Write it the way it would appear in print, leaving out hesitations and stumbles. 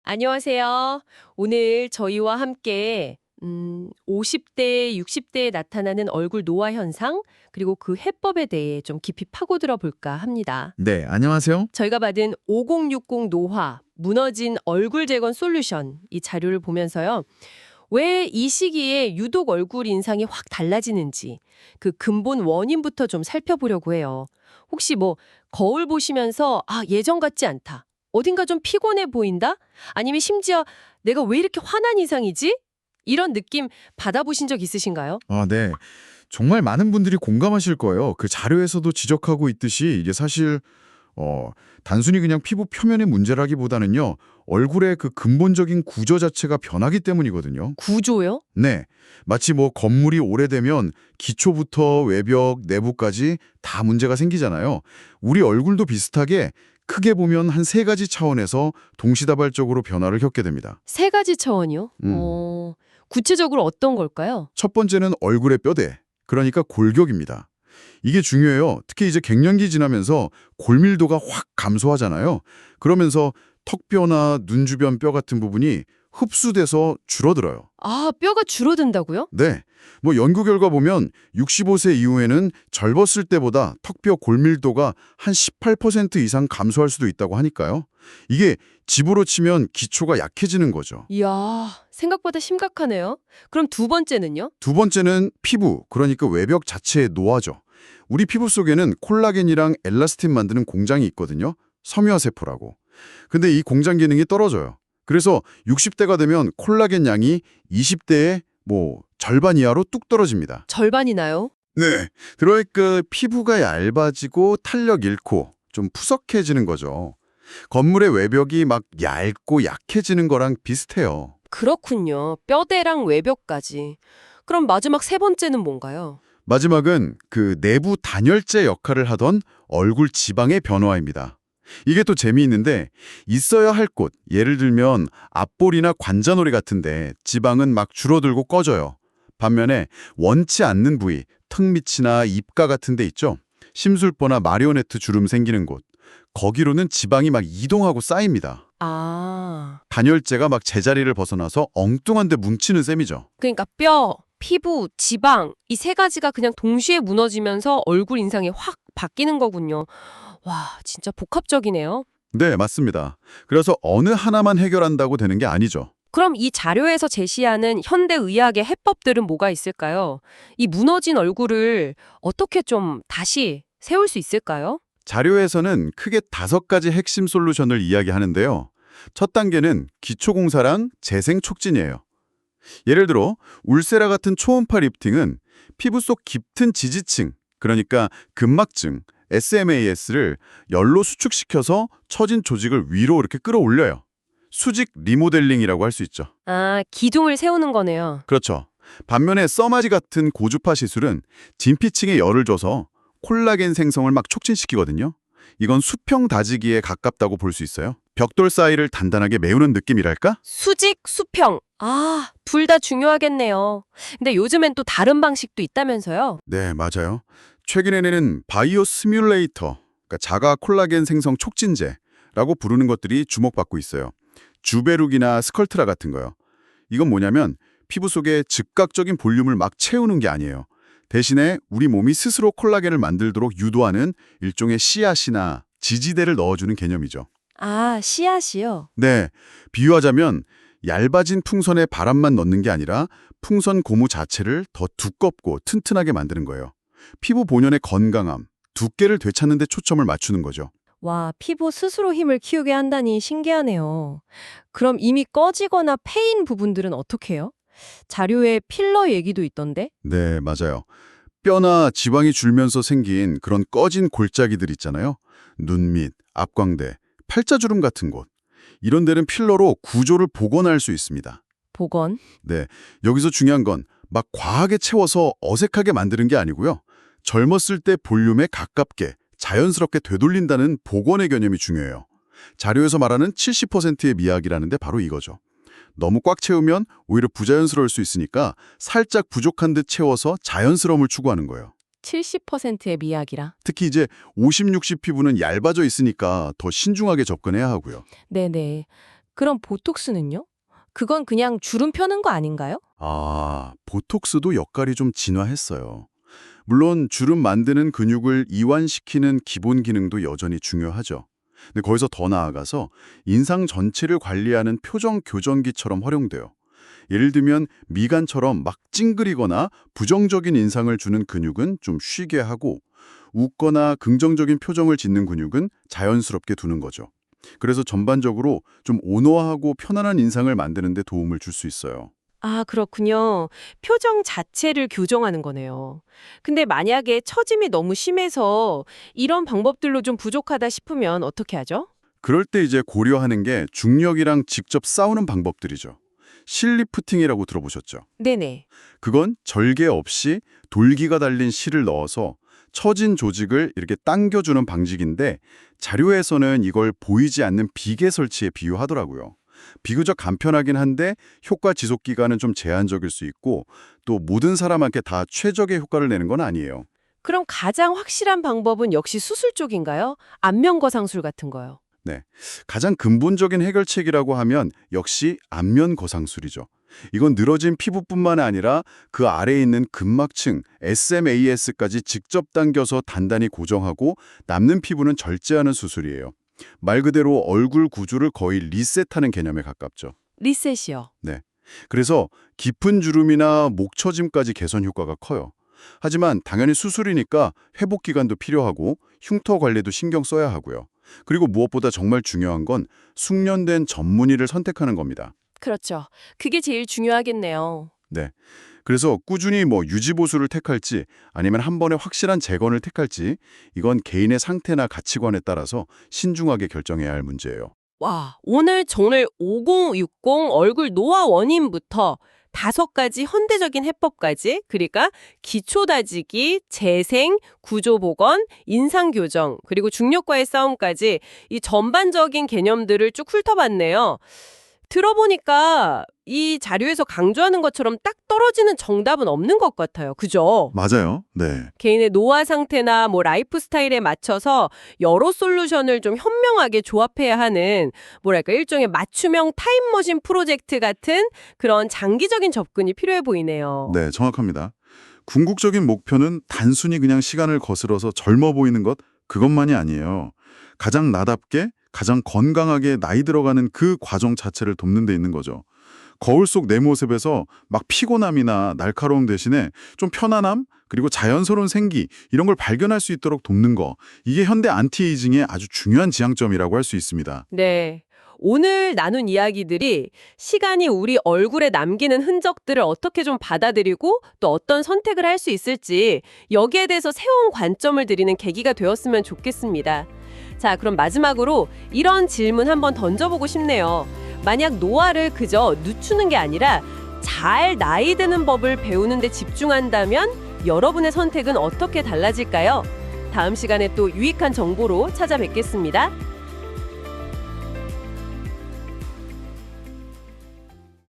안녕하세요. 오늘 저희와 함께 50대, 60대에 나타나는 얼굴 노화 현상, 그리고 그 해법에 대해 좀 깊이 파고들어 볼까 합니다. 네, 안녕하세요. 저희가 받은 5060 노화, 무너진 얼굴 재건 솔루션 이 자료를 보면서요. 왜 이 시기에 유독 얼굴 인상이 확 달라지는지 그 근본 원인부터 좀 살펴보려고 해요. 혹시 거울 보시면서 예전 같지 않다. 어딘가 좀 피곤해 보인다? 아니면 심지어 내가 왜 이렇게 화난 이상이지? 이런 느낌 받아보신 적 있으신가요? 네. 정말 많은 분들이 공감하실 거예요. 그 자료에서도 지적하고 있듯이 이게 사실 단순히 그냥 피부 표면의 문제라기보다는요. 얼굴의 그 근본적인 구조 자체가 변하기 때문이거든요. 구조요? 네. 마치 건물이 오래되면 기초부터 외벽, 내부까지 다 문제가 생기잖아요. 우리 얼굴도 비슷하게 크게 보면 한 세 가지 차원에서 동시다발적으로 변화를 겪게 됩니다. 세 가지 차원이요? 음. 구체적으로 어떤 걸까요? 첫 번째는 얼굴의 뼈대, 그러니까 골격입니다. 이게 중요해요. 특히 이제 갱년기 지나면서 골밀도가 확 감소하잖아요. 그러면서 턱뼈나 눈 주변 뼈 같은 부분이 흡수돼서 줄어들어요. 뼈가 줄어든다고요? 네. 연구 결과 보면 65세 이후에는 젊었을 때보다 턱뼈 골밀도가 한 18% 이상 감소할 수도 있다고 하니까요. 이게 집으로 치면 기초가 약해지는 거죠. 이야, 생각보다 심각하네요. 그럼 두 번째는요? 두 번째는 피부, 그러니까 외벽 자체의 노화죠. 우리 피부 속에는 콜라겐이랑 엘라스틴 만드는 공장이 있거든요. 섬유화세포라고. 근데 이 공장 기능이 떨어져요. 그래서 60대가 되면 콜라겐 양이 20대의 절반 이하로 뚝 떨어집니다. 절반이나요? 네. 그러니까 피부가 얇아지고 탄력 잃고 좀 푸석해지는 거죠. 건물의 외벽이 막 얇고 약해지는 거랑 비슷해요. 그렇군요. 뼈대랑 외벽까지. 그럼 마지막 세 번째는 뭔가요? 마지막은 그 내부 단열재 역할을 하던 얼굴 지방의 변화입니다. 이게 또 재미있는데 있어야 할 곳, 예를 들면 앞볼이나 관자놀이 같은데 지방은 막 줄어들고 꺼져요. 반면에 원치 않는 부위, 턱 밑이나 입가 같은 데 있죠. 심술보나 마리오네트 주름 생기는 곳. 거기로는 지방이 막 이동하고 쌓입니다. 단열재가 막 제자리를 벗어나서 엉뚱한 데 뭉치는 셈이죠. 그러니까 뼈, 피부, 지방 이 세 가지가 그냥 동시에 무너지면서 얼굴 인상이 확 바뀌는 거군요. 와, 진짜 복합적이네요. 네, 맞습니다. 그래서 어느 하나만 해결한다고 되는 게 아니죠. 그럼 이 자료에서 제시하는 현대 의학의 해법들은 뭐가 있을까요? 이 무너진 얼굴을 어떻게 좀 다시 세울 수 있을까요? 자료에서는 크게 5가지 핵심 솔루션을 이야기하는데요. 첫 단계는 기초공사랑 재생 촉진이에요. 예를 들어 울세라 같은 초음파 리프팅은 피부 속 깊은 지지층, 그러니까 근막층, SMAS를 열로 수축시켜서 처진 조직을 위로 이렇게 끌어올려요. 수직 리모델링이라고 할 수 있죠. 기둥을 세우는 거네요. 그렇죠. 반면에 써마지 같은 고주파 시술은 진피층에 열을 줘서 콜라겐 생성을 막 촉진시키거든요. 이건 수평 다지기에 가깝다고 볼 수 있어요. 벽돌 사이를 단단하게 메우는 느낌이랄까? 수직, 수평. 둘 다 중요하겠네요. 근데 요즘엔 또 다른 방식도 있다면서요? 네, 맞아요. 최근에는 바이오 스뮬레이터, 그러니까 자가 콜라겐 생성 촉진제라고 부르는 것들이 주목받고 있어요. 주베룩이나 스컬트라 같은 거요. 이건 뭐냐면 피부 속에 즉각적인 볼륨을 막 채우는 게 아니에요. 대신에 우리 몸이 스스로 콜라겐을 만들도록 유도하는 일종의 씨앗이나 지지대를 넣어주는 개념이죠. 씨앗이요? 네, 비유하자면 얇아진 풍선에 바람만 넣는 게 아니라 풍선 고무 자체를 더 두껍고 튼튼하게 만드는 거예요. 피부 본연의 건강함, 두께를 되찾는 데 초점을 맞추는 거죠. 와, 피부 스스로 힘을 키우게 한다니 신기하네요. 그럼 이미 꺼지거나 패인 부분들은 어떻게 해요? 자료에 필러 얘기도 있던데? 네, 맞아요. 뼈나 지방이 줄면서 생긴 그런 꺼진 골짜기들 있잖아요. 눈 밑, 앞광대, 팔자주름 같은 곳. 이런 데는 필러로 구조를 복원할 수 있습니다. 복원? 네, 여기서 중요한 건 막 과하게 채워서 어색하게 만드는 게 아니고요. 젊었을 때 볼륨에 가깝게 자연스럽게 되돌린다는 복원의 개념이 중요해요. 자료에서 말하는 70%의 미학이라는 데 바로 이거죠. 너무 꽉 채우면 오히려 부자연스러울 수 있으니까 살짝 부족한 듯 채워서 자연스러움을 추구하는 거예요. 70%의 미학이라. 특히 이제 50, 60 피부는 얇아져 있으니까 더 신중하게 접근해야 하고요. 네네. 그럼 보톡스는요? 그건 그냥 주름 펴는 거 아닌가요? 보톡스도 역할이 좀 진화했어요. 물론 주름 만드는 근육을 이완시키는 기본 기능도 여전히 중요하죠. 근데 거기서 더 나아가서 인상 전체를 관리하는 표정 교정기처럼 활용돼요. 예를 들면 미간처럼 막 찡그리거나 부정적인 인상을 주는 근육은 좀 쉬게 하고 웃거나 긍정적인 표정을 짓는 근육은 자연스럽게 두는 거죠. 그래서 전반적으로 좀 온화하고 편안한 인상을 만드는 데 도움을 줄 수 있어요. 아, 그렇군요. 표정 자체를 교정하는 거네요. 근데 만약에 처짐이 너무 심해서 이런 방법들로 좀 부족하다 싶으면 어떻게 하죠? 그럴 때 이제 고려하는 게 중력이랑 직접 싸우는 방법들이죠. 실리프팅이라고 들어보셨죠? 네네. 그건 절개 없이 돌기가 달린 실을 넣어서 처진 조직을 이렇게 당겨주는 방식인데 자료에서는 이걸 보이지 않는 비계 설치에 비유하더라고요. 비교적 간편하긴 한데 효과 지속 기간은 좀 제한적일 수 있고 또 모든 사람한테 다 최적의 효과를 내는 건 아니에요. 그럼 가장 확실한 방법은 역시 수술 쪽인가요? 안면 거상술 같은 거요. 네, 가장 근본적인 해결책이라고 하면 역시 안면 거상술이죠. 이건 늘어진 피부뿐만 아니라 그 아래에 있는 근막층, SMAS까지 직접 당겨서 단단히 고정하고 남는 피부는 절제하는 수술이에요. 말 그대로 얼굴 구조를 거의 리셋하는 개념에 가깝죠. 리셋이요. 네. 그래서 깊은 주름이나 목 처짐까지 개선 효과가 커요. 하지만 당연히 수술이니까 회복 기간도 필요하고 흉터 관리도 신경 써야 하고요. 그리고 무엇보다 정말 중요한 건 숙련된 전문의를 선택하는 겁니다. 그렇죠. 그게 제일 중요하겠네요. 네. 그래서 꾸준히 유지보수를 택할지 아니면 한 번에 확실한 재건을 택할지 이건 개인의 상태나 가치관에 따라서 신중하게 결정해야 할 문제예요. 와, 오늘 정말 5060 얼굴 노화 원인부터 5가지 현대적인 해법까지, 그러니까 기초 다지기, 재생, 구조 복원, 인상 교정, 그리고 중력과의 싸움까지 이 전반적인 개념들을 쭉 훑어봤네요. 들어보니까 이 자료에서 강조하는 것처럼 딱 떨어지는 정답은 없는 것 같아요. 그죠? 맞아요. 네. 개인의 노화 상태나 라이프 스타일에 맞춰서 여러 솔루션을 좀 현명하게 조합해야 하는 뭐랄까 일종의 맞춤형 타임머신 프로젝트 같은 그런 장기적인 접근이 필요해 보이네요. 네, 정확합니다. 궁극적인 목표는 단순히 그냥 시간을 거스러서 젊어 보이는 것 그것만이 아니에요. 가장 나답게 가장 건강하게 나이 들어가는 그 과정 자체를 돕는 데 있는 거죠. 거울 속 내 모습에서 막 피곤함이나 날카로움 대신에 좀 편안함 그리고 자연스러운 생기 이런 걸 발견할 수 있도록 돕는 거 이게 현대 안티에이징의 아주 중요한 지향점이라고 할 수 있습니다. 네. 오늘 나눈 이야기들이 시간이 우리 얼굴에 남기는 흔적들을 어떻게 좀 받아들이고 또 어떤 선택을 할 수 있을지 여기에 대해서 새로운 관점을 드리는 계기가 되었으면 좋겠습니다. 자, 그럼 마지막으로 이런 질문 한번 던져보고 싶네요. 만약 노화를 그저 늦추는 게 아니라 잘 나이 드는 법을 배우는 데 집중한다면 여러분의 선택은 어떻게 달라질까요? 다음 시간에 또 유익한 정보로 찾아뵙겠습니다.